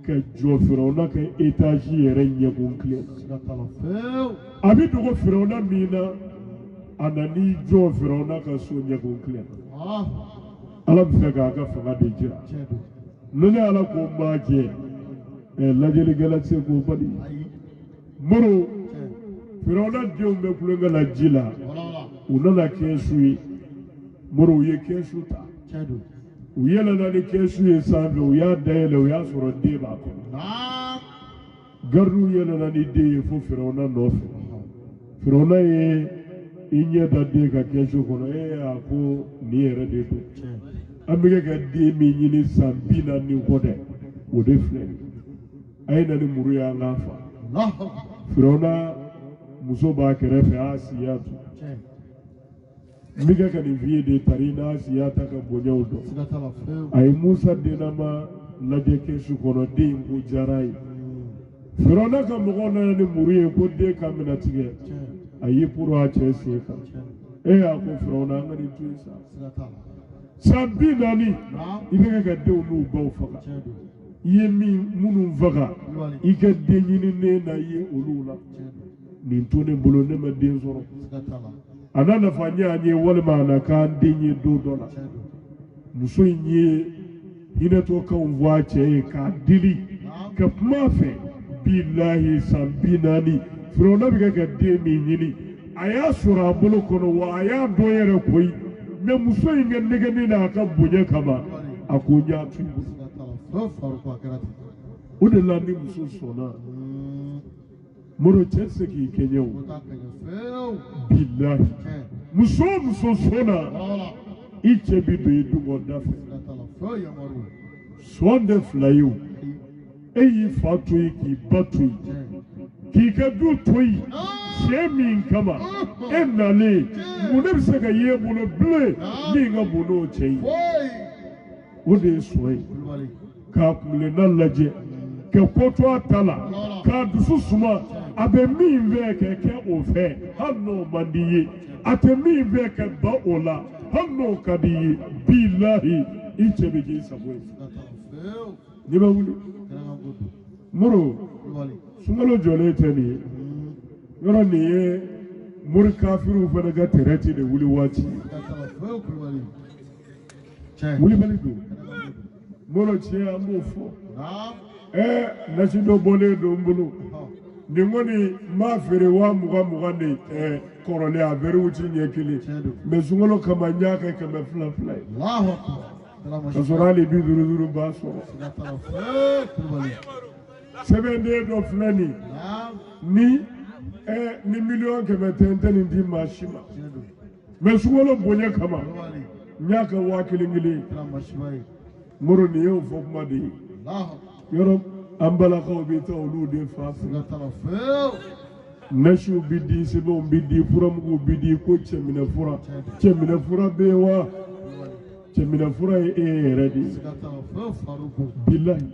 ka jɔ Firawuna ka étage yɛrɛ ɲɛkun tilen a bɛ dogo Firawuna min na a nan'i jɔ Firawuna ka so ɲɛkun tilen Ala bɛ fɛ k'a ka fanga de jira ni ne Ala ko n b'a kɛ lajɛlikɛla tɛ se k'o bali muru Firawuna denw bɛ kulonkɛ la ji la u nana kɛsu ye muru u ye kɛsu ta u yɛlɛnna ni kɛsu ye sanfɛ u y'a dayɛlɛ u y'a sɔrɔ den b'a kɔnɔ gardiw yɛlɛnna ni den ye fo Firawuna nɔfɛ Firawuna ye i ɲɛ da den ka kɛsu kɔnɔ a ko nin yɛrɛ de don an bɛ kɛ ka den min ɲini san 40 kɔ dɛ o de filɛ a ye na ni muru ye an k'a fa Firawuna muso b'a kɛrɛfɛ Asiyatu n bɛ kɛ ka nin f'i ye de tari n'a Asiyata ka bonyaw dɔn a ye Musa dennama lajɛ kɛsu kɔnɔ den in ko diyara a ye Firawuna ka mɔgɔw nana ni muru ye ko den ka minɛ tigɛ a y'i poro a cɛ sen kan a ko Firawuna an ka nin to yen sa san 40 i bɛ kɛ ka denw n'u baw faga i ye minnu faga i ka den ɲininen na i ye olu la nin to ne bolo ne ma den sɔrɔ a na nafa ɲɛ an ye walima a na k'an den ye don dɔ la muso in ye hinɛtɔkanw fɔ a cɛ ye k'a dili ka kuma a fɛ bilahi san 40 Firawuna bɛ kɛ ka den min ɲini a y'a sɔrɔ a bolo kɔnɔ wa a y'a dɔn yɛrɛ koyi mais muso in ka nɛgɛnni n'a ka bonya kama a ko n y'a to i bolo o de la ni muso sɔnna muru cɛ tɛ se k'i kɛɲɛ o bilahi muso o muso sɔnna i cɛ bi don i dungɔda fɛ sɔn de fila ye o e y'i fa to yen k'i ba to yen k'i ka du to yen cɛ min kama e nalen mun de bɛ se ka ye bolo bilen min ka bon n'o cɛ ye o de ye sɔn ye k'a kunkilenna lajɛ ka ko to a ta la k'a dusu suma a bɛ min fɛ ka kɛ o fɛ hali n'o man di ye a tɛ min fɛ ka ba o la hali n'o ka di ye bilahi i cɛ bɛ k'i sago ye n'i bɛ wuli muru sunkalo jɔlen tɛ nin ye yɔrɔ nin ye mori kafiriw fana ka tɛrɛti de wuli waati wulibali don moro tiɲɛ an b'o fɔ nasi dɔ bɔlen don n bolo nin kɔni n b'a feere 20,000 de kɔrɔlen a bɛriw ti ɲɛ kelen mɛ sunkalo kama n y'a kɛ 200 ye ka sɔrɔ hali 50 b'a sɔrɔ sɛbɛnden dɔ filɛ nin ni miliyɔn 100 tɛ n tɛ nin di maa si ma mɛ sunkalo bonya kama n y'a kɛ 1,000 moro nin y'o fɔ kuma de ye yɔrɔ an balakaw bɛ taa olu de fa fɛ nasiw bɛ di sɛbɛnw bɛ di furamuguw bɛ di ko cɛminɛ fura bɛ yen wa cɛminɛ fura ye e yɛrɛ de ye bilahi